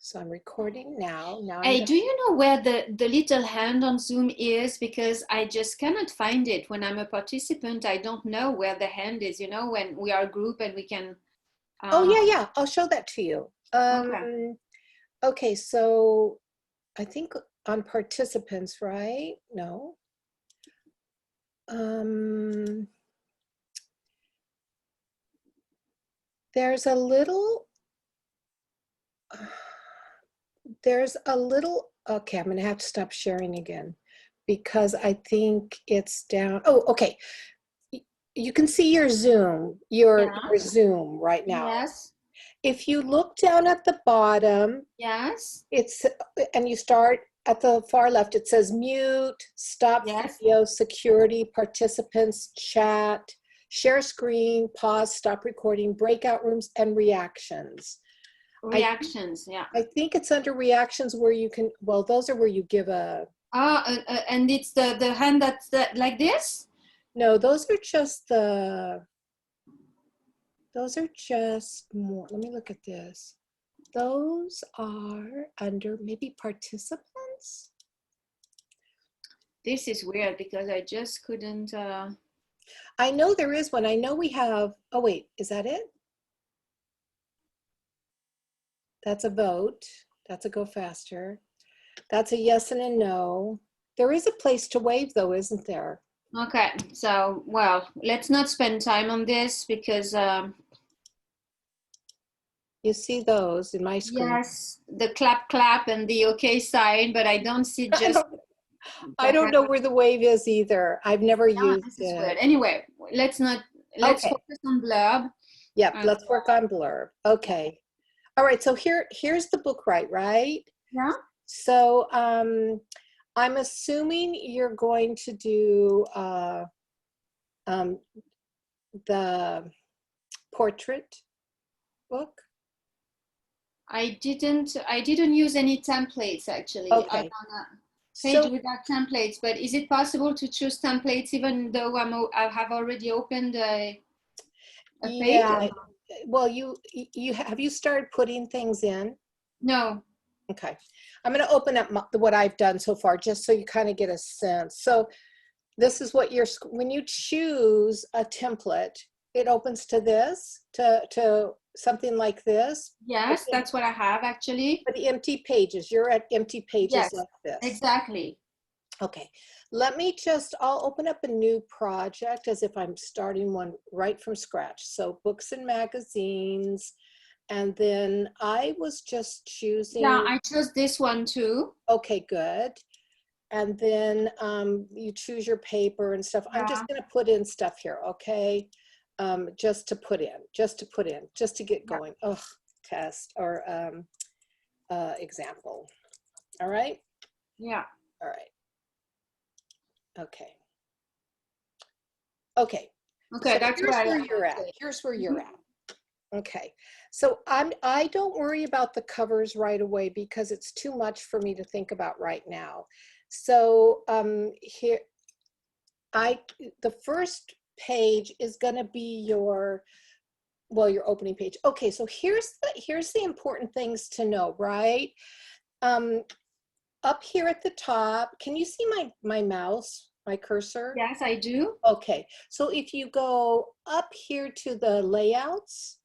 So I'm recording now. Now I'm Hey, gonna, do you know where the little hand on Zoom is? Because I just cannot find it. When I'm a participant, I don't know where the hand is, when we are a group and we can, oh uh, yeah, I'll show that to you. okay. Okay, so I think on participants, right? No. Um, there's a little, okay, I'm gonna have to stop sharing again because I think it's down. Oh, okay. You can see your Zoom, Yeah. your Zoom right now. Yes. If you look down at the bottom, Yes. it's and you start at the far left, it says mute, stop Yes. video, security, participants, chat, share screen, pause, stop recording, breakout rooms, and reactions. I Reactions. Yeah. I think it's under reactions where you can, well, those are where you give a, And it's the hand that's like this? no, those are just more, let me look at this. Those are under maybe participants. This is weird because I just couldn't. I know there is one. I know we have, oh wait, is that it? That's a vote. That's a go faster. That's a yes and a no. There is a place to wave though, isn't there? Okay. So, well, let's not spend time on this because You see those in my screen. yes, the clap clap and the okay sign, but I don't see I just don't, the I don't hand. know where the wave is either. I've never Yeah, used this is it. weird. Anyway, let's Okay. focus on blurb. Yep. And Let's work on blurb. Okay. All right. So here's the BookWright, right? yeah, So I'm assuming you're going to do um, the portrait book. I didn't use any templates actually. I'm Okay. on a page So without templates, but is it possible to choose templates even though I have already opened a page or yeah, not? well, you have you started putting things in? No. Okay. I'm going to open up what I've done so far just so you kind of get a sense. So this is what when you choose a template, it opens to this, to something like this. Yes, Okay. that's what I have actually. For the empty pages, you're at empty pages Yes, like this. exactly. Okay, I'll open up a new project as if I'm starting one right from scratch. So books and magazines, and then I was just Yeah, choosing, I chose this one too. okay, good. And then you choose your paper and stuff. I'm just Yeah. gonna put in stuff here, okay? Just to put in, just to get Yeah. going. Oh, test or example. All right, Yeah. all right, okay. Okay, Okay, so that's where here's I where am you're at. actually. Here's where you're Mhm. at. Okay, so I don't worry about the covers right away because it's too much for me to think about right now. So here, the first page is going to be your, well, your opening page. Okay, so here's the important things to know, right? Um, Up here at the top, can you see my mouse, my cursor? Yes, I do. Okay, so if you go up here to the layouts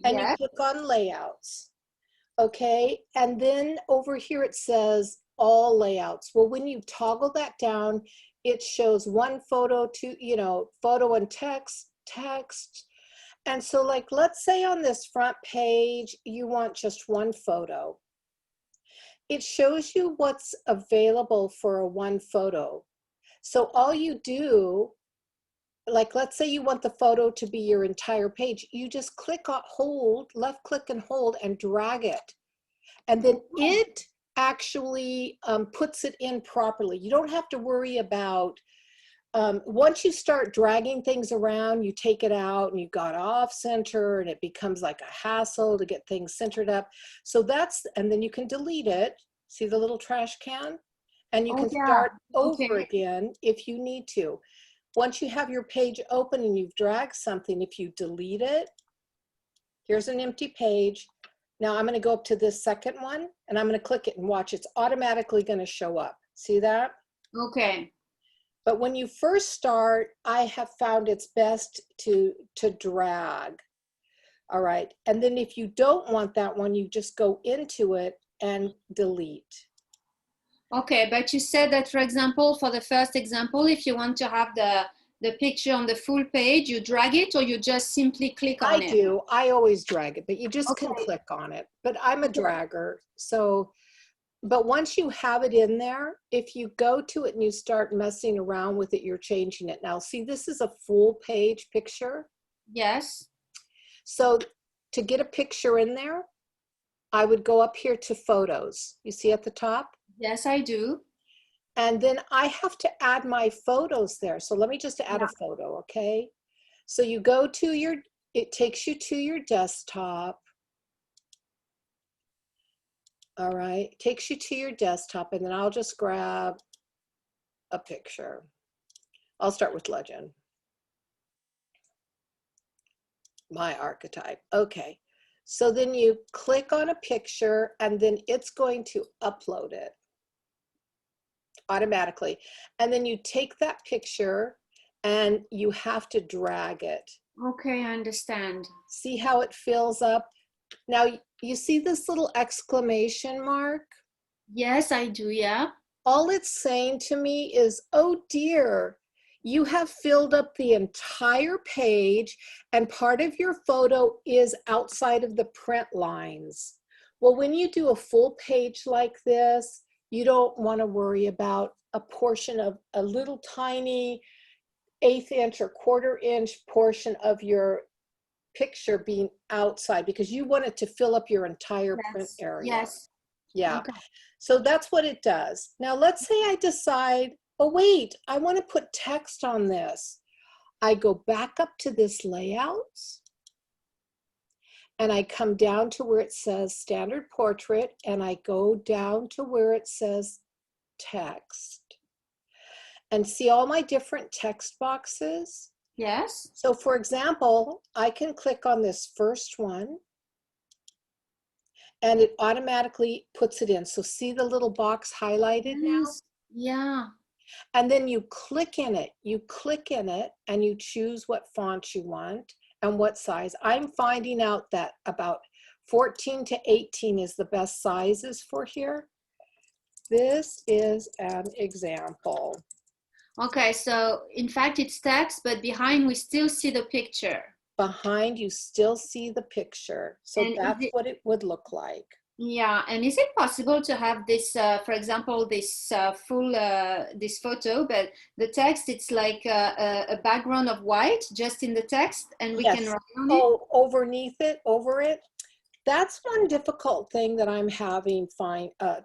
and you Yes. click on layouts, okay, and then over here it says all layouts. Well, when you toggle that down, it shows one photo, two, photo and text. And so like, let's say on this front page, you want just one photo. It shows you what's available for a one photo. So all you do, like let's say you want the photo to be your entire page, you just left click and hold and drag it. And then it actually puts it in properly. You don't have to worry about, once you start dragging things around, you take it out and you got off center and it becomes like a hassle to get things centered up. So and then you can delete it. See the little trash can? And you Oh can yeah. start over Okay. again if you need to. Once you have your page open and you've dragged something, if you delete it, here's an empty page. Now I'm going to go up to this second one and I'm going to click it and watch. It's automatically going to show up. See that? Okay. But when you first start, I have found it's best to drag. All right. And then if you don't want that one, you just go into it and delete. Okay, but you said that, for example, for the first example, if you want to have the picture on the full page, you drag it or you just simply click on I it? do. I always drag it, but you just can Okay. click on it. But I'm a Okay. dragger. So, but once you have it in there, if you go to it and you start messing around with it, you're changing it. Now, see, this is a full page picture. Yes. So to get a picture in there, I would go up here to photos. You see at the top? Yes, I do. And then I have to add my photos there. So let me just add a Yeah. photo, okay? So you go to your, it takes you to your desktop. All right, takes you to your desktop, and then I'll just grab a picture. I'll start with legend. My archetype. Okay. So then you click on a picture and then it's going to upload it automatically. And then you take that picture and you have to drag it. Okay, I understand. See how it fills up? Now you see this little exclamation mark? Yes, I do. Yeah. All it's saying to me is, oh dear, you have filled up the entire page and part of your photo is outside of the print lines. Well, when you do a full page like this, you don't want to worry about a portion of a little tiny 1/8 inch or 1/4 inch portion of your picture being outside because you want it to fill up your entire print Yes. area. Yes. Yeah. Okay. So that's what it does. Now let's say I decide, oh wait, I want to put text on this. I go back up to this layouts and I come down to where it says standard portrait and I go down to where it says text and see all my different text boxes. Yes. So for example, I can click on this first one and it automatically puts it in. So see the little box highlighted now? Yes. Yeah. And then you click in it, and you choose what font you want and what size. I'm finding out that about 14 to 18 is the best sizes for here. This is an example. Okay, so in fact it's text, but behind we still see the picture. Behind you still see the picture. So And is that's it, what it would look like. yeah, and is it possible to have this, for example, this full, this photo, but the text, it's like a background of white just in the text and we can Yes. write on it? Oh, underneath it, over it. That's one difficult thing that I'm having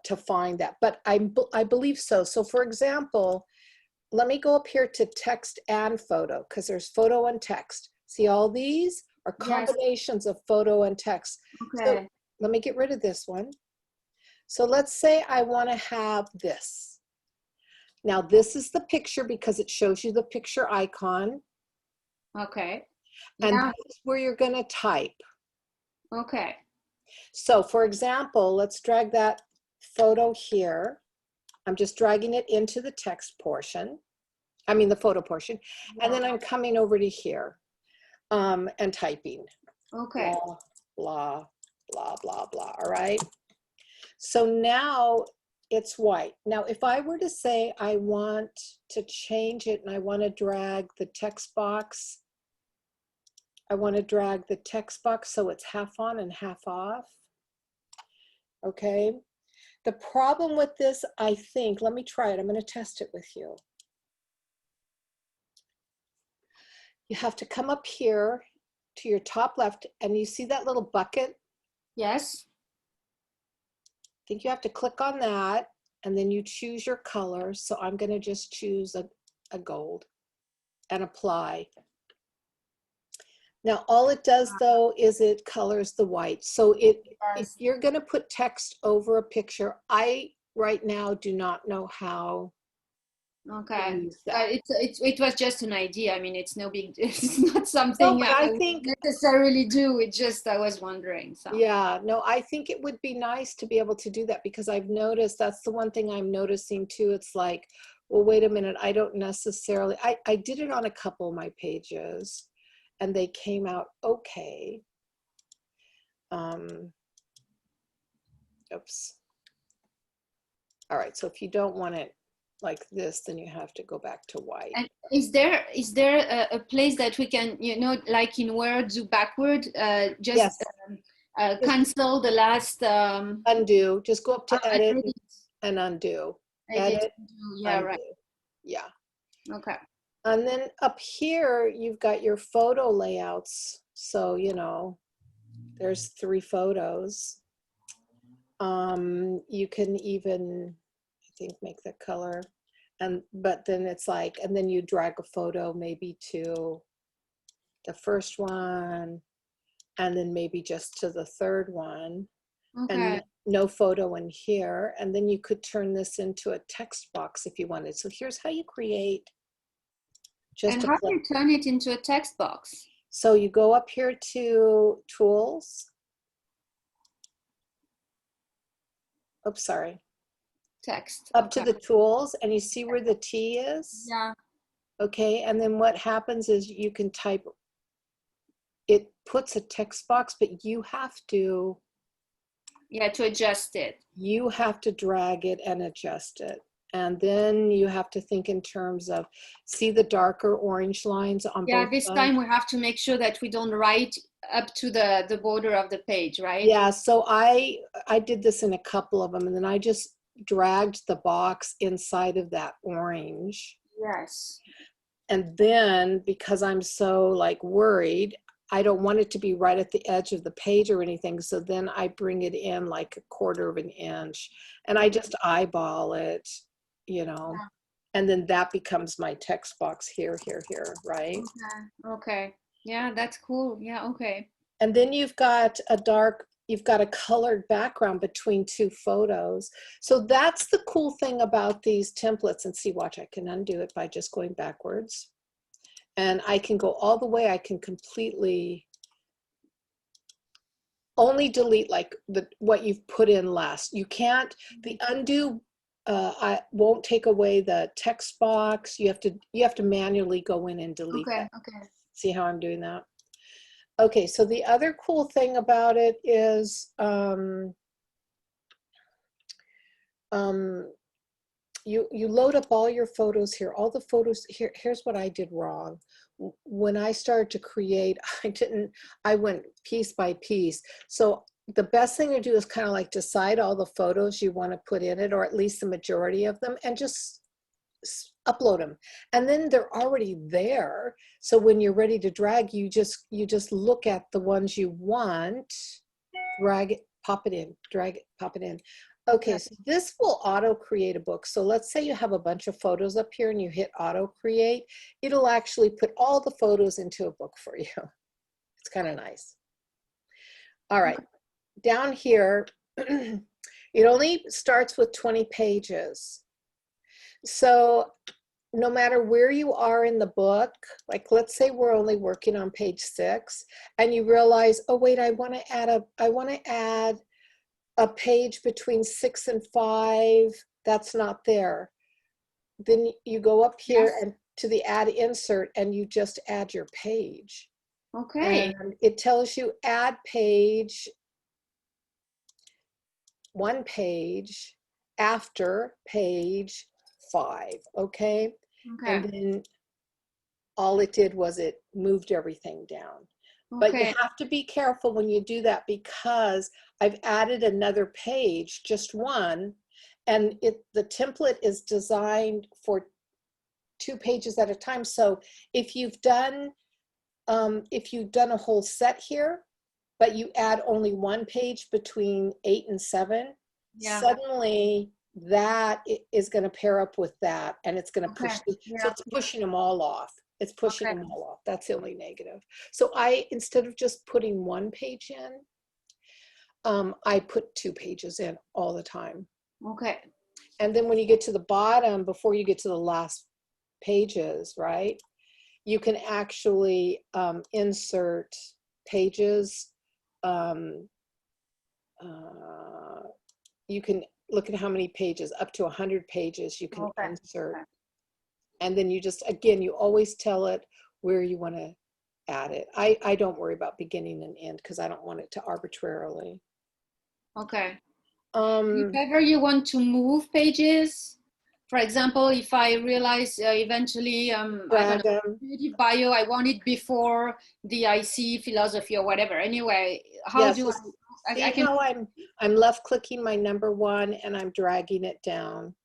to find that, but I believe so. So for example, let me go up here to text and photo because there's photo and text. See all these are Yes, combinations of photo and text. So okay. let me get rid of this one. So let's say I want to have this. Now this is the picture because it shows you the picture icon Okay. and Yeah, this is where you're going to type. okay. So for example, let's drag that photo here. I'm just dragging it into the text portion. I mean the photo portion. And Yeah. then I'm coming over to here and typing. Okay. Blah, blah, blah, blah, blah. All right. So now it's white. Now, if I were to say I want to change it and I want to drag the text box, so it's half on and half off. Okay. The problem with this, I think, let me try it. I'm going to test it with you. You have to come up here to your top left and you see that little bucket? Yes. I think you have to click on that and then you choose your color. So I'm going to just choose a gold and apply. Now all it does though is it colors the white. So if Yes. you're going to put text over a picture, I right now do not know how Okay. use that. It was just an idea. I mean, it's no big, it's not No, something but I I would think, necessarily do. It just, I was wondering. So, yeah, no, I think it would be nice to be able to do that because I've noticed that's the one thing I'm noticing too. It's like, well, wait a minute, I don't necessarily, I did it on a couple of my pages and they came out okay. Oops. All right, so if you don't want it like this, then you have to go back to white. and is there a place that we can, like in Word, do backward, just Yes, just cancel the last undo, just go up to edit edit, and undo. edit, Edit, yeah, undo. right. Yeah. Okay. And then up here, you've got your photo layouts. So, there's 3 photos. You can even, I think, make the color. But then it's like, and then you drag a photo maybe to the first one, and then maybe just to the third one, and Okay. no photo in here. And then you could turn this into a text box if you wanted. So here's how you create just And a how do clip. you turn it into a text box? So you go up here to tools. Oops, sorry. Text. Up to Okay. the tools, and you see where the T is? Yeah. Okay, and then what happens is you can type, it puts a text box, but you have to Yeah, to adjust it. drag it and adjust it. And then you have to think in terms of, see the darker orange lines on Yeah, both this sides? time we have to make sure that we don't write up to the border of the page, right? Yeah, so I did this in a couple of them, and then I just dragged the box inside of that orange. Yes. And then because I'm so like worried, I don't want it to be right at the edge of the page or anything. So then I bring it in like 1/4 of an inch and I just eyeball it, Yeah. and then that becomes my text box here, right? Okay. Okay. Yeah, that's cool. Yeah, okay. And then you've got a colored background between 2 photos. So that's the cool thing about these templates. And see, watch, I can undo it by just going backwards. And I can go all the way. I can completely only delete like what you've put in last. You can't, the undo I won't take away the text box. You have to manually go in and delete Okay. that. Okay. See how I'm doing that? Okay, so the other cool thing about it is you load up all your photos here, all the photos here. Here's what I did wrong. When I started to create, I went piece by piece. So the best thing to do is kind of like decide all the photos you want to put in it, or at least the majority of them, and just upload them. And then they're already there. So when you're ready to drag, you just look at the ones you want, drag it, pop it in, drag it, pop it in. Okay, so this will auto create a book. So let's say you have a bunch of photos up here and you hit auto create. It'll actually put all the photos into a book for you. It's kind of nice. All right, down here, it only starts with 20 pages. So no matter where you are in the book, like let's say we're only working on page 6 and you realize, oh wait, I want to add a page between 6 and 5, that's not there. Then you go up here Yes. and to the add insert and you just add your page. Okay. And it tells you add page, 1 page after page 5, okay? And Okay. then all it did was it moved everything down. But you Okay. have to be careful when you do that because I've added another page, just one, and the template is designed for 2 pages at a time. So if you've done a whole set here, but you add only 1 page between 8 and 7, Yeah. suddenly that is going to pair up with that, and it's going to push. Okay. So Yeah. it's pushing them all off. It's pushing Okay. them all off. That's the only negative. So instead of just putting 1 page in, I put 2 pages in all the time. Okay. And then when you get to the bottom, before you get to the last pages, right, you can actually insert pages. You can look at how many pages, up to 100 pages you can Okay. insert. And then you just, again, you always tell it where you want to add it. I don't worry about beginning and end because I don't want it to arbitrarily. Okay. If Um, ever you want to move pages, for example, if I realize eventually, I don't drag know, them. creative bio, I want it before the IC philosophy or whatever. Anyway, how Yes. do I See can, how I'm left clicking my number one and I'm dragging it down.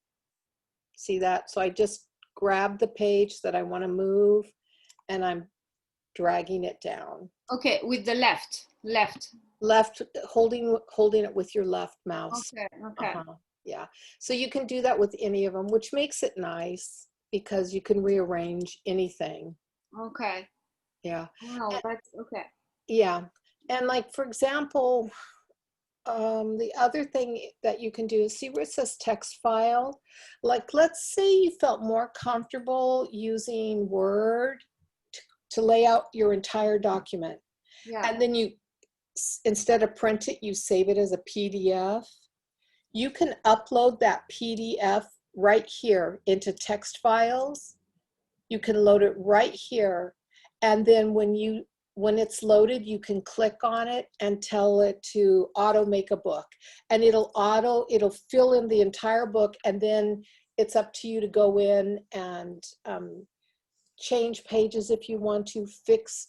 See that? So I just grab the page that I want to move and I'm dragging it down. okay, with the left. Left, holding it with your left mouse. Okay, okay. Yeah. So you can do that with any of them, which makes it nice because you can rearrange anything. Okay. Yeah. Wow, that's okay. Yeah. And like, for example, the other thing that you can do is see where it says text file. Like, let's say you felt more comfortable using Word to lay out your entire document. Yeah. And then you, instead of print it, you save it as a PDF. You can upload that PDF right here into text files. You can load it right here. And then when it's loaded, you can click on it and tell it to auto make a book. And it'll fill in the entire book. And then it's up to you to go in and change pages if you want to, fix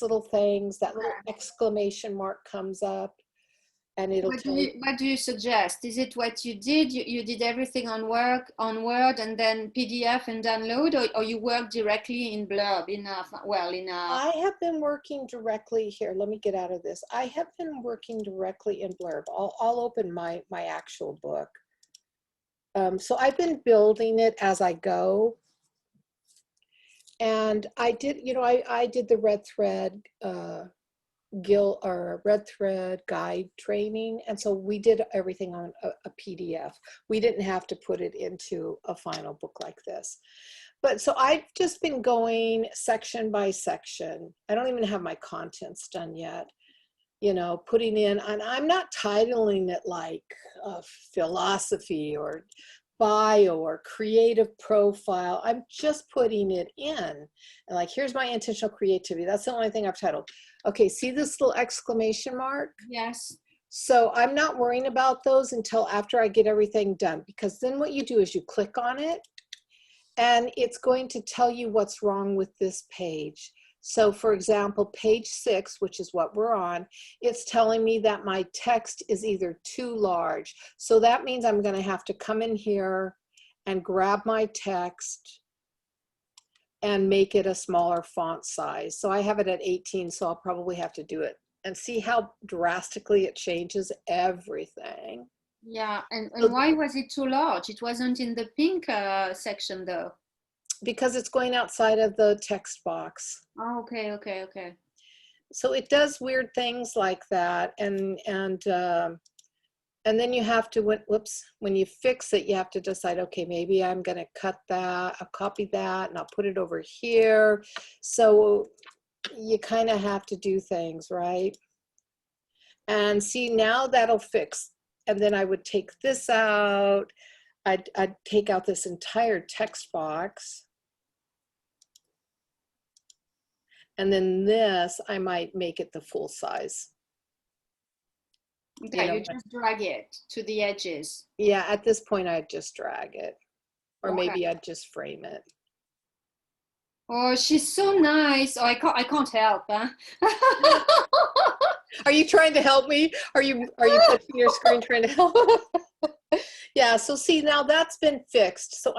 little things. That little exclamation mark comes up and it'll tell you. What do you suggest? Is it what you did? You did everything on Word and then PDF and download, or you work directly in Blurb in a I have been working directly here. Let me get out of this. I have been working directly in Blurb. I'll open my actual book. So I've been building it as I go. And I did, I did the red thread red thread guide training, and so we did everything on a PDF. We didn't have to put it into a final book like this. But so I've just been going section by section. I don't even have my contents done yet, putting in, and I'm not titling it like philosophy or bio or creative profile. I'm just putting it in. And like, here's my intentional creativity. That's the only thing I've titled. Okay, see this little exclamation mark? Yes. So I'm not worrying about those until after I get everything done, because then what you do is you click on it and it's going to tell you what's wrong with this page. So for example, page 6, which is what we're on, it's telling me that my text is either too large. So that means I'm going to have to come in here and grab my text and make it a smaller font size. So I have it at 18, so I'll probably have to do it. And see how drastically it changes everything. Yeah, and why was it too large? It wasn't in the pink section though. Because it's going outside of the text box. Oh, okay. So it does weird things like that, and then you have to, when you fix it, you have to decide, okay, maybe I'm going to cut that, I'll copy that, and I'll put it over here. So you kind of have to do things, right? And see, now that'll fix. And then I would take this out. I'd take out this entire text box. And then this, I might make it the full size. Okay, you just drag it to the edges. Yeah, at this point, I'd just drag it. Or Okay. maybe I'd just frame it. Oh, she's so nice. Oh, I can't help, huh? Are you trying to help me? Are you touching your screen trying to help? Yeah, so see, now that's been fixed. So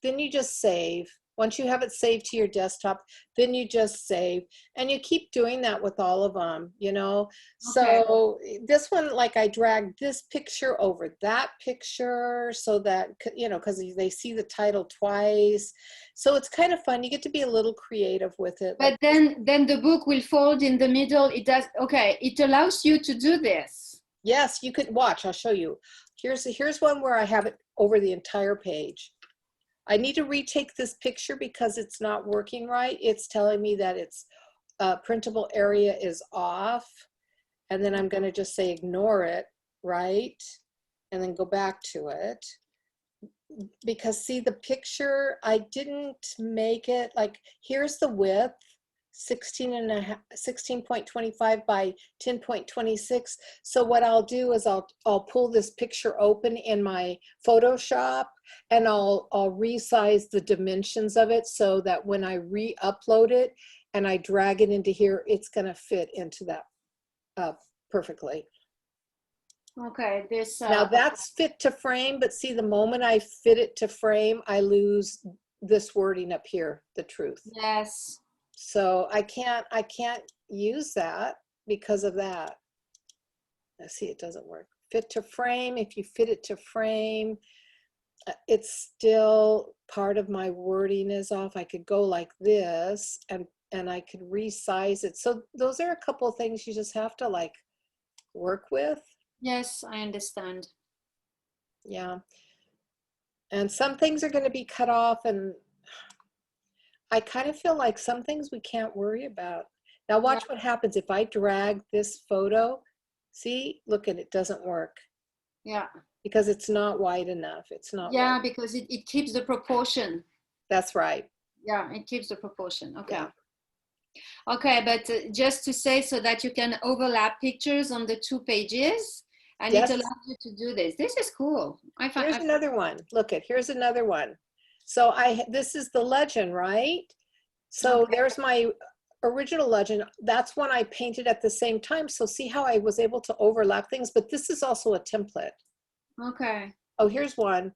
then you just save. Once you have it saved to your desktop, then you just save. And you keep doing that with all of them, Okay. So this one, like, I dragged this picture over that picture so that, because they see the title twice. So it's kind of fun. You get to be a little creative with it. But then the book will fold in the middle. It does, okay, it allows you to do this. Yes, you could watch. I'll show you. Here's one where I have it over the entire page. I need to retake this picture because it's not working right. It's telling me that its printable area is off. And then I'm going to just say ignore it, right? And then go back to it. Because see the picture, I didn't make it like, here's the width, 16.25 by 10.26. So what I'll do is I'll pull this picture open in my Photoshop and I'll resize the dimensions of it so that when I re-upload it and I drag it into here, it's going to fit into that perfectly. Okay, this Now that's fit to frame, but see the moment I fit it to frame, I lose this wording up here, the truth. yes. So I can't use that because of that. I see it doesn't work. Fit to frame, if you fit it to frame, it's still part of my wording is off. I could go like this and I could resize it. So those are a couple of things you just have to like work with. Yes, I understand. Yeah. And some things are going to be cut off, and I kind of feel like some things we can't worry about. Now watch what happens if I drag this photo. See, look at it, doesn't work. Yeah. Because it's not wide enough. It's not Yeah, wide. because it keeps the proportion. That's right. Yeah, it keeps the proportion. Okay. Yeah. Okay, but just to say so that you can overlap pictures on the two pages, and Yes. it allows you to do this. This is cool. Here's another one. Look at, here's another one. So this is the legend, right? So okay. There's my original legend. That's one I painted at the same time. So see how I was able to overlap things, but this is also a template. Okay. Oh, here's one.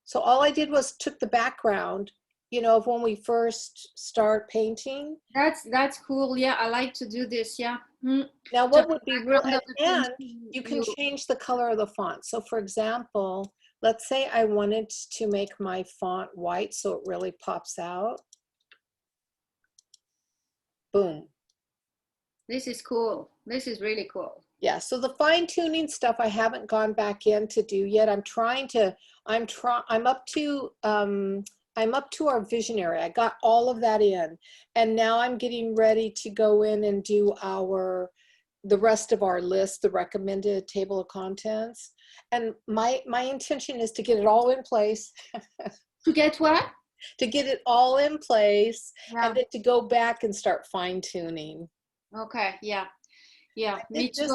So all I did was took the background, you know, of when we first start painting. That's cool. Yeah, I like to do this. Yeah. Now what would be real, and you can you change the color of the font. So for example, let's say I wanted to make my font white so it really pops out. Boom. This is cool. This is really cool. Yeah, so the fine tuning stuff I haven't gone back in to do yet. I'm up to our visionary. I got all of that in, and now I'm getting ready to go in and do the rest of our list, the recommended table of contents. And my intention is to get it all in place. To get what? To get it all in place, Yeah. and then to go back and start fine tuning. Okay, yeah. Yeah, me too.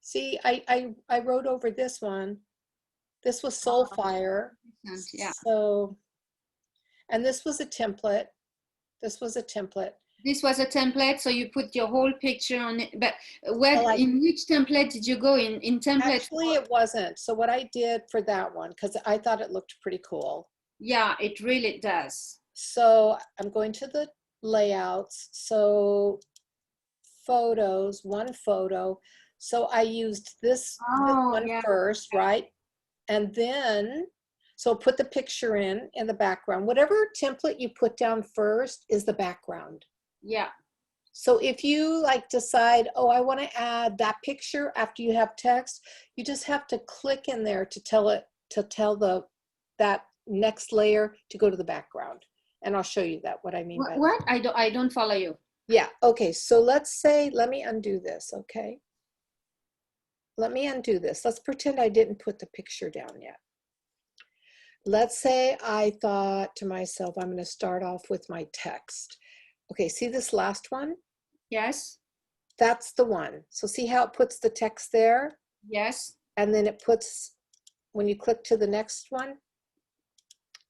See, I wrote over this one. This was Soulfire. Yeah. So, and this was a template. This was a template. This was a template, so you put your whole picture on it. But in which template did you go in template? Actually, it wasn't. So what I did for that one, because I thought it looked pretty cool. Yeah, it really does. So I'm going to the layouts. So photos, one photo. So I used this one first, right? And then, so put the picture in the background. Whatever template you put down first is the background. Yeah. So if you like decide, oh, I want to add that picture after you have text, you just have to click in there to tell that next layer to go to the background. And I'll show you what I mean by that. What? I don't follow you. Yeah, okay, so let me undo this, okay? Let me undo this. Let's pretend I didn't put the picture down yet. Let's say I thought to myself, I'm going to start off with my text. Okay, see this last one? Yes. That's the one. So see how it puts the text there? Yes. And then it puts, when you click to the next one,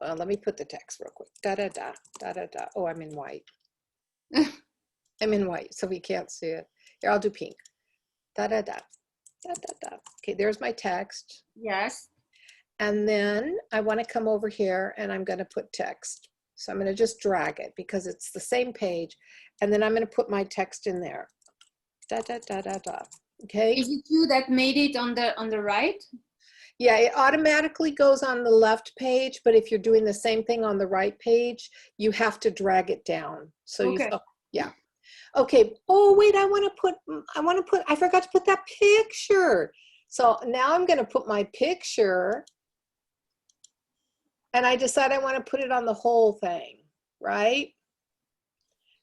well, let me put the text real quick. Da-da-da, da-da-da. Oh, I'm in white. I'm in white, so we can't see it. Here, I'll do pink. Da-da-da, da-da-da. Okay, there's my text. Yes. And then I want to come over here and I'm going to put text. So I'm going to just drag it because it's the same page. And then I'm going to put my text in there. Da, da, da, da, da. Okay. Is it you that made it on the right? Yeah, it automatically goes on the left page, but if you're doing the same thing on the right page, you have to drag it down. So okay. yeah. Okay. Oh, wait, I forgot to put that picture. So now I'm going to put my picture, and I decide I want to put it on the whole thing, right?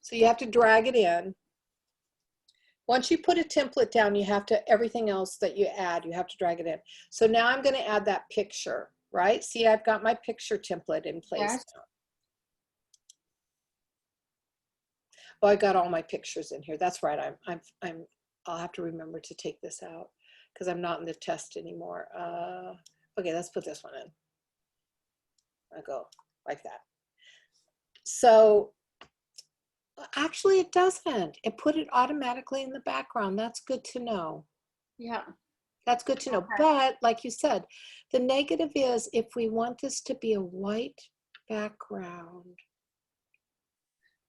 So you have to drag it in. Once you put a template down, you have to, everything else that you add, you have to drag it in. So now I'm going to add that picture, right? See, I've got my picture template in place Yes. now. Oh, I got all my pictures in here. That's right. I'll have to remember to take this out because I'm not in the test anymore. Okay, let's put this one in. I go like that. So actually it doesn't. It put it automatically in the background. That's good to know. Yeah. That's good to know. Okay. But like you said, the negative is if we want this to be a white background.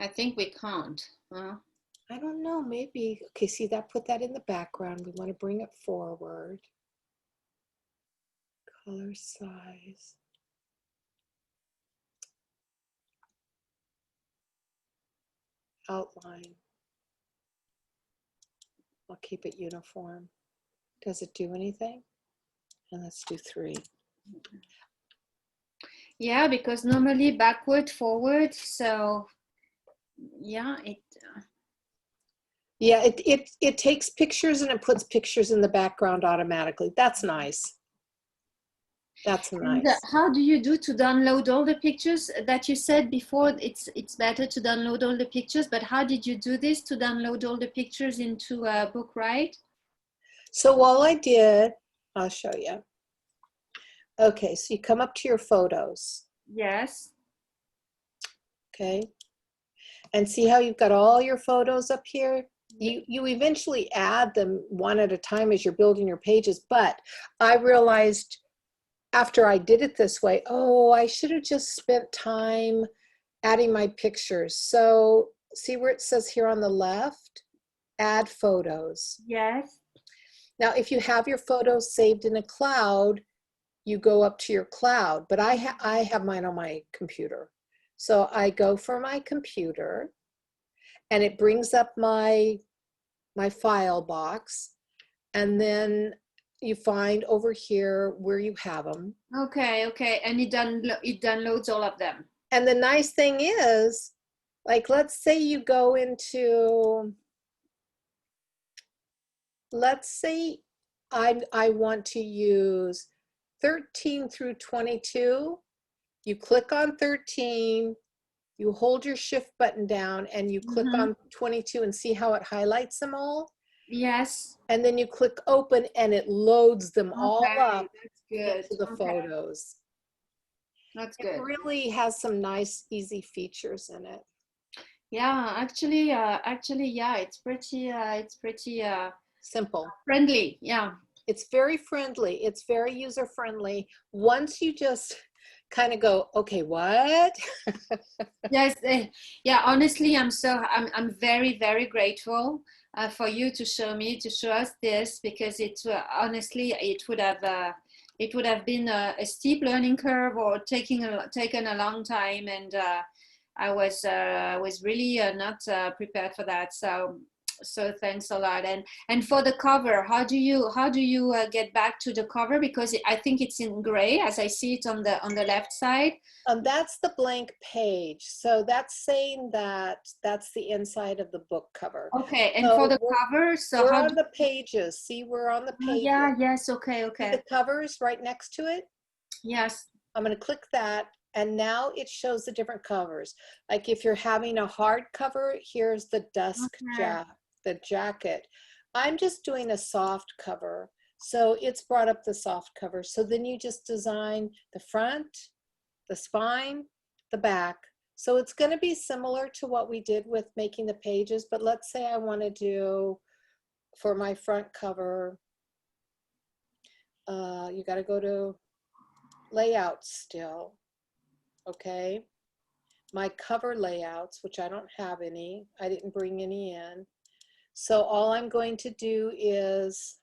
I think we can't. Huh? I don't know, maybe. Okay, see that, put that in the background. We want to bring it forward. Color size. Outline. I'll keep it uniform. Does it do anything? And let's do 3. Yeah, because normally backward, forward. So yeah, Yeah, it takes pictures and it puts pictures in the background automatically. That's nice. That's And nice. how do you do to download all the pictures that you said before? It's better to download all the pictures, but how did you do this to download all the pictures into BookWright? So all I did, I'll show you. Okay, so you come up to your photos, Yes. okay? And see how you've got all your photos up here? You eventually add them one at a time as you're building your pages, but I realized after I did it this way, oh, I should have just spent time adding my pictures. So see where it says here on the left, add photos. Yes. Now, if you have your photos saved in a cloud, you go up to your cloud, but I have mine on my computer. So I go for my computer and it brings up my file box, and then you find over here where you have them. Okay, okay. And it downloads all of them. And the nice thing is, like, let's say you go into, let's say I want to use 13 through 22. You click on 13, you hold your shift button down and you click on 22 and see how it highlights them all. Yes. And then you click open and it loads them all Okay, up that's good. into the Okay, photos. that's It good. really has some nice, easy features in it. Yeah, actually, yeah, it's pretty Simple. friendly. Yeah. It's very friendly. It's very user friendly. Once you just kind of go, okay, what? Yes, yeah, honestly, I'm very, very grateful for you to show us this, because honestly, it would have been a steep learning curve, or taken a long time, and I was really not prepared for that. So thanks a lot. And for the cover, how do you get back to the cover? Because I think it's in gray as I see it on the left side. That's the blank page. So that's saying that that's the inside of the book cover. Okay, and for So the cover, so we're how on do the pages. See, we're on the pages. yeah, yes, okay, See okay. the covers right next to it? Yes. I'm going to click that, and now it shows the different covers. Like if you're having a hard cover, here's the dusk Okay. the jacket. I'm just doing a soft cover, so it's brought up the soft cover. So then you just design the front, the spine, the back. So it's going to be similar to what we did with making the pages, but let's say I want to do for my front cover, you got to go to layout still, okay? My cover layouts, which I don't have any, I didn't bring any in. So all I'm going to do is,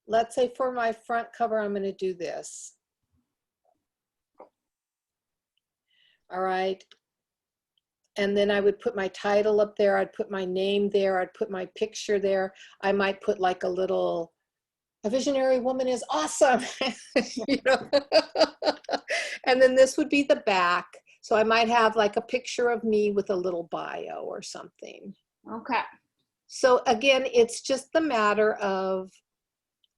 let's say for my front cover, I'm going to do this. All right. and then I would put my title up there. I'd put my name there. I'd put my picture there. I might put like a little, a visionary woman is awesome, you know. And then this would be the back. So I might have like a picture of me with a little bio or something. Okay. So again, it's just the matter of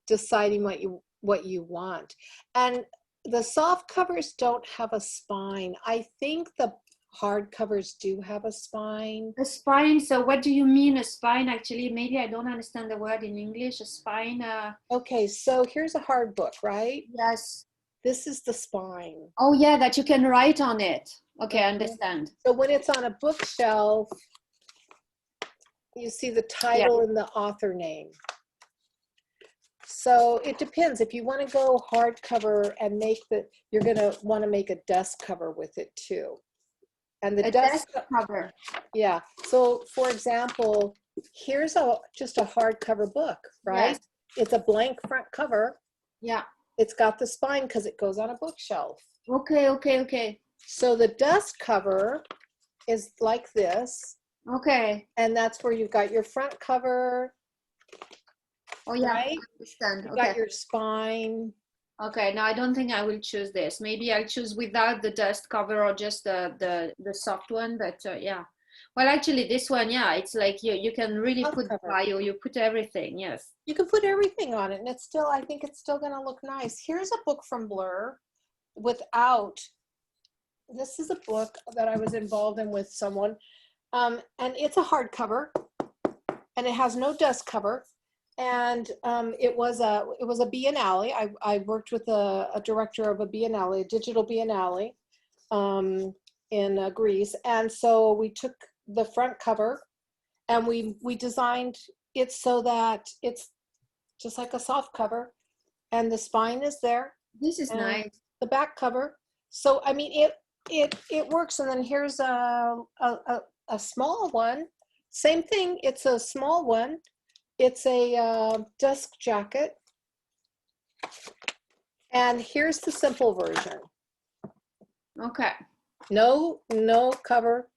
deciding what you want. And the soft covers don't have a spine. I think the hard covers do have a spine. A spine. So what do you mean a spine? Actually, maybe I don't understand the word in English. A spine. Okay, so here's a hard book, right? Yes. This is the spine. Oh yeah, that you can write on it. Okay, I Okay. understand. So when it's on a bookshelf, you see the title and the author name. So it depends. If you want to go hardcover and make you're going to want to make a dust cover with it too. And the dust cover. Yeah. So for example, here's just a hardcover book, right? Yes. It's a blank front cover. Yeah. It's got the spine because it goes on a bookshelf. Okay, okay, okay. So the dust cover is like this. Okay. And that's where you've got your front cover. Oh yeah, right? I understand. You've Okay. got your spine. Okay, no, I don't think I will choose this. Maybe I'll choose without the dust cover or just the soft one. But yeah, well, actually, this one, yeah, it's like you can really Soft put cover. bio, you put everything. Yes. You can put everything on it, and it's still, I think it's still going to look nice. Here's a book from Blur without. This is a book that I was involved in with someone, and it's a hardcover, and it has no dust cover. And it was a biennale. I worked with a director of a biennale, a digital biennale in Greece. And so we took the front cover and we designed it so that it's just like a soft cover, and the spine is there. This is nice. The back cover. So I mean, it works. And then here's a small one. Same thing. It's a small one. It's a desk jacket. And here's the simple version. Okay. No cover,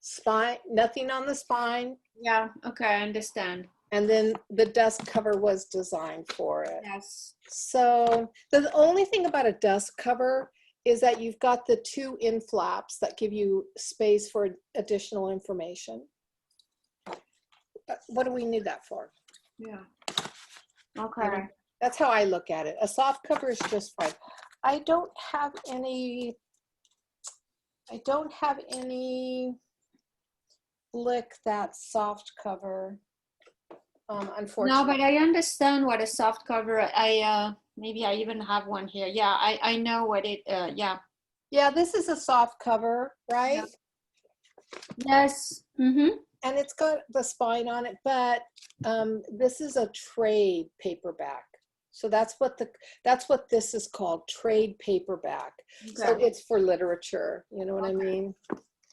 spine, nothing on the spine. Yeah. Okay, I understand. And then the dust cover was designed for it. Yes. So the only thing about a dust cover is that you've got the two end flaps that give you space for additional information. What do we need that for? Yeah. Okay. That's how I look at it. A soft cover is just fine. I don't have any Blick that soft cover, unfortunately. No, but I understand what a soft cover. Maybe I even have one here. Yeah, I know what it. Yeah. Yeah, this is a soft cover, right? Yeah. Yes. Mm-hmm. And it's got the spine on it, but this is a trade paperback. So that's what this is called, trade paperback. Okay. So it's for literature, you know what I mean?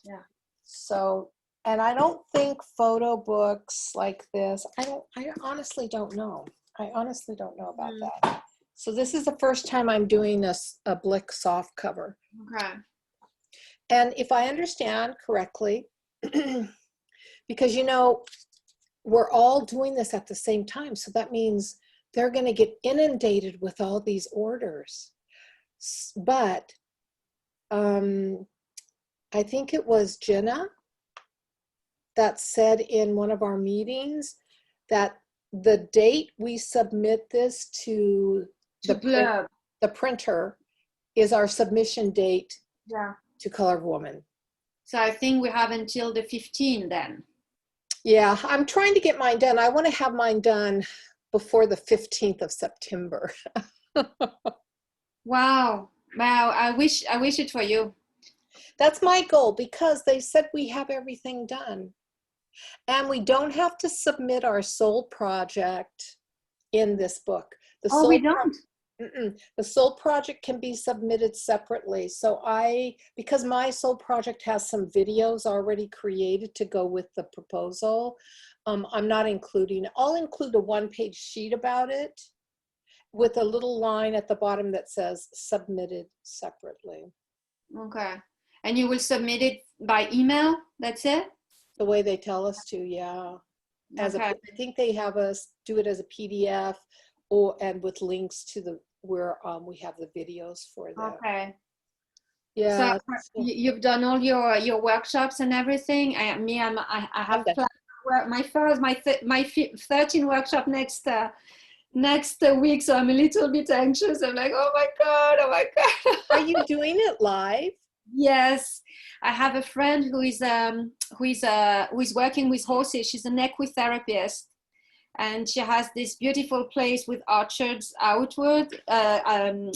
Yeah. So, and I don't think photo books like this, I honestly don't know. I honestly don't know about that. So this is the first time I'm doing a Blick soft cover. Okay. And if I understand correctly, because, you know, we're all doing this at the same time. So that means they're going to get inundated with all these orders. But I think it was Jenna that said in one of our meetings that the date we submit this to the printer is our submission date to Colored Woman. So I think we have until the 15th then. Yeah, I'm trying to get mine done. I want to have mine done before the 15th of September. Wow. Wow. I wish it for you. That's my goal, because they said we have everything done. And we don't have to submit our soul project in this book. We don't? The soul project can be submitted separately. So because my soul project has some videos already created to go with the proposal, I'm not including it. I'll include a one-page sheet about it with a little line at the bottom that says submitted separately. Okay. And you will submit it by email? That's it? The way they tell us to, yeah. Okay. I think they have us do it as a PDF and with links to where we have the videos for them. Okay. So Yeah. you've done all your workshops and everything. I I'm have done. planned my 13 workshop next week, so I'm a little bit anxious. I'm like, oh my god, oh my god. Are you doing it live? Yes, I have a friend who is working with horses. She's an equitherapist, and she has this beautiful place with orchards outward in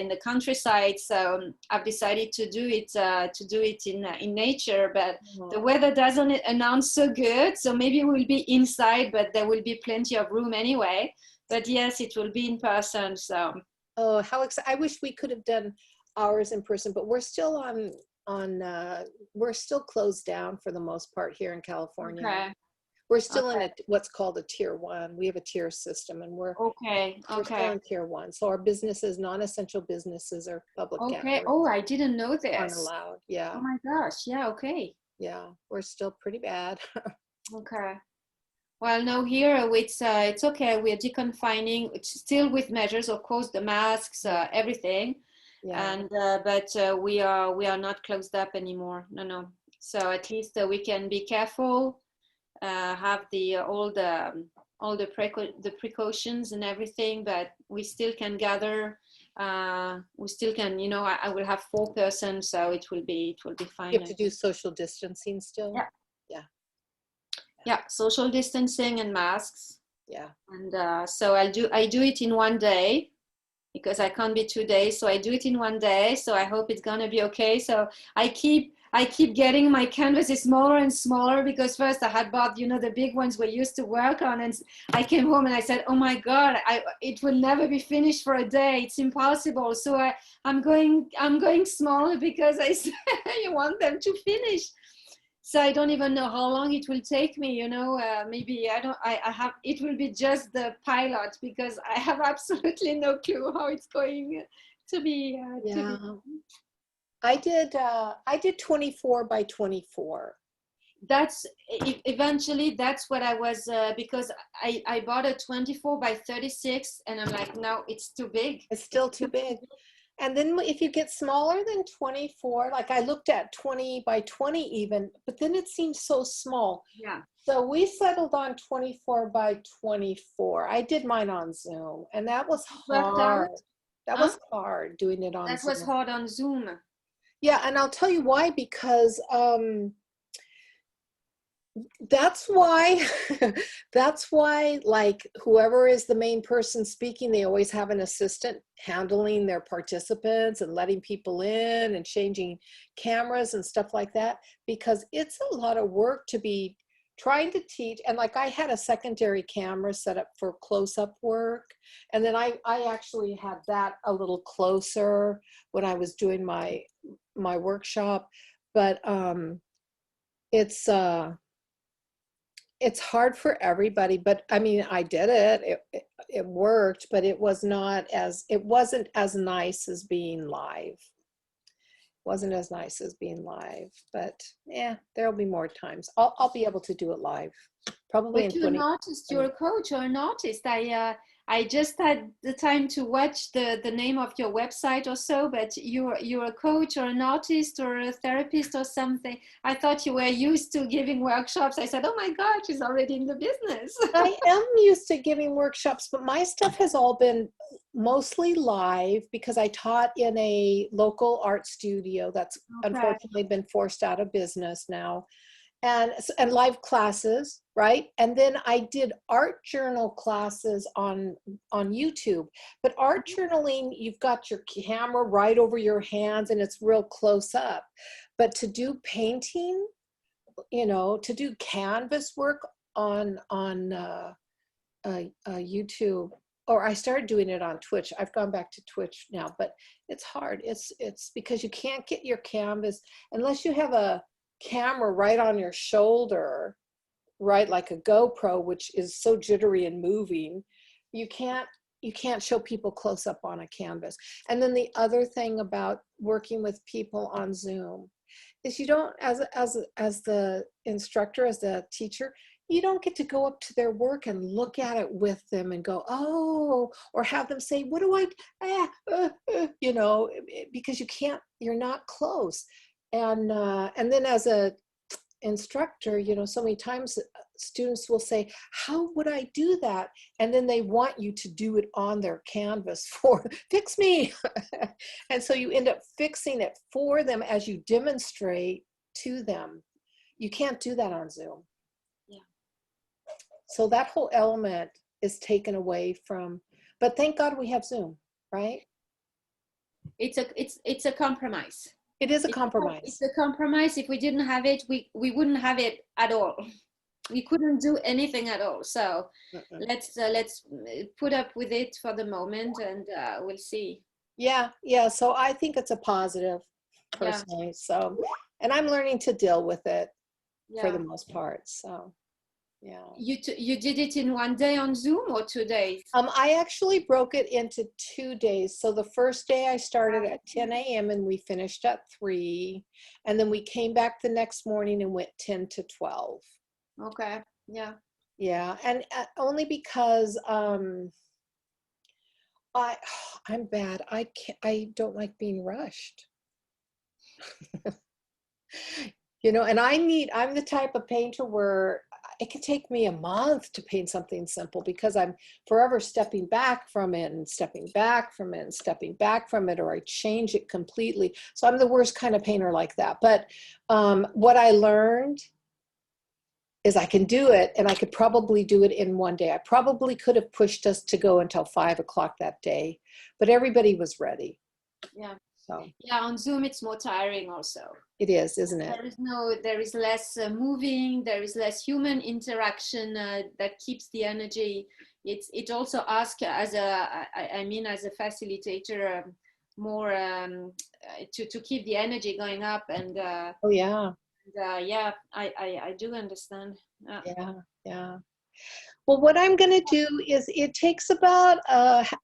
the countryside. So I've decided to do it in nature. But the weather doesn't announce so good, so maybe we'll be inside, but there will be plenty of room anyway. But yes, it will be in person. So Oh, how exciting. I wish we could have done ours in person, but we're still we're still closed down for the most part here in California. okay, We're still in okay, what's called a tier 1. We have a tier system, and okay, we're still okay, in tier 1. So our businesses, non-essential businesses or public okay. gatherings Oh, I didn't know aren't this. allowed. Oh Yeah. my gosh. Yeah. Okay. Yeah. We're still pretty bad. Okay. Well, no, here it's okay. We're deconfining. It's still with measures, of course, the masks, everything, Yeah. and but we are not closed up anymore. No, no. So at least we can be careful, have the precautions and everything, but we still can gather. We still can, I will have 4 persons, so it will be You fine. have to do social distancing still. Yeah, Yeah. yeah, social distancing and masks. Yeah. And so I do it in one day because I can't be 2 days. So I do it in one day. So I hope it's gonna be okay. So I keep getting my canvases smaller and smaller because first I had bought, the big ones we used to work on, and I came home and I said, oh my God, it will never be finished for a day. It's impossible. So I'm going smaller because I you want them to finish. So I don't even know how long it will take me, maybe I have, it will be just the pilot because I have absolutely no clue how it's going to be. Yeah. I did 24 by 24. That's eventually that's what I was, because I bought a 24 by 36 and I'm like, no, it's too big. It's still too big. And then if you get smaller than 24, like I looked at 20 by 20 even, but then it seems so small. Yeah. So we settled on 24 by 24. I did mine on Zoom, and that was Worked out. hard. That Huh? was hard doing it on That was Zoom. hard on Zoom. Yeah, and I'll tell you why, because that's why that's why, like, whoever is the main person speaking, they always have an assistant handling their participants and letting people in and changing cameras and stuff like that, because it's a lot of work to be trying to teach. And like, I had a secondary camera set up for close-up work, and then I actually had that a little closer when I was doing my workshop. But it's hard for everybody, but I mean, I did it. It worked, but it wasn't as nice as being live. Wasn't as nice as being live, but yeah, there'll be more times. I'll be able to do it live, probably in But you're an 2020. artist, you're a coach or an artist. I just had the time to watch the name of your website or so, but you're a coach or an artist or a therapist or something. I thought you were used to giving workshops. I said, oh my God, she's already in the business. I am used to giving workshops, but my stuff has all been mostly live because I taught in a local art studio that's Okay. unfortunately been forced out of business now. And live classes, right? And then I did art journal classes on YouTube. But art journaling, you've got your camera right over your hands and it's real close up. But to do painting, to do canvas work on YouTube, or I started doing it on Twitch. I've gone back to Twitch now, but it's hard. It's because you can't get your canvas unless you have a camera right on your shoulder, right, like a GoPro, which is so jittery and moving. You can't you can't show people close up on a canvas. And then the other thing about working with people on Zoom is you don't, as the instructor, as the teacher, you don't get to go up to their work and look at it with them and go, oh, or have them say, what do you know, because you can't, you're not close. And then as a instructor, you know, so many times students will say, how would I do that? And then they want you to do it on their canvas fix me. And so you end up fixing it for them as you demonstrate to them. You can't do that on Zoom. Yeah. So that whole element is taken away from, but thank God we have Zoom, right? It's a compromise. It is a compromise. It's a compromise. If we didn't have it, we wouldn't have it at all. We couldn't do anything at all. So let's put up with it for the moment, and we'll see. Yeah, yeah. So I think it's a positive, personally. Yeah. So, and I'm learning to deal with it for the most part. So, yeah. You did it in one day on Zoom or 2 days? I actually broke it into 2 days. So the first day I started at 10 a.m. and we finished at 3. And then we came back the next morning and went 10 to 12. Okay. Yeah. Yeah. And only because I'm bad. I don't like being rushed. You know, and I'm the type of painter where it can take me a month to paint something simple because I'm forever stepping back from it and stepping back from it and stepping back from it, or I change it completely. So I'm the worst kind of painter like that. But what I learned is I can do it, and I could probably do it in one day. I probably could have pushed us to go until 5 o'clock that day, but everybody was ready. Yeah. So. Yeah, on Zoom it's more tiring also. It is, isn't it? There is less moving, there is less human interaction that keeps the energy. It also asks as a facilitator more to keep the energy going up, and oh yeah. Yeah, I do understand. Yeah. Well, what I'm going to do is it takes about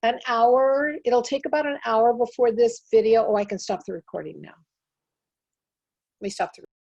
an hour. It'll take about an hour before this video. Oh, I can stop the recording now. Let me stop the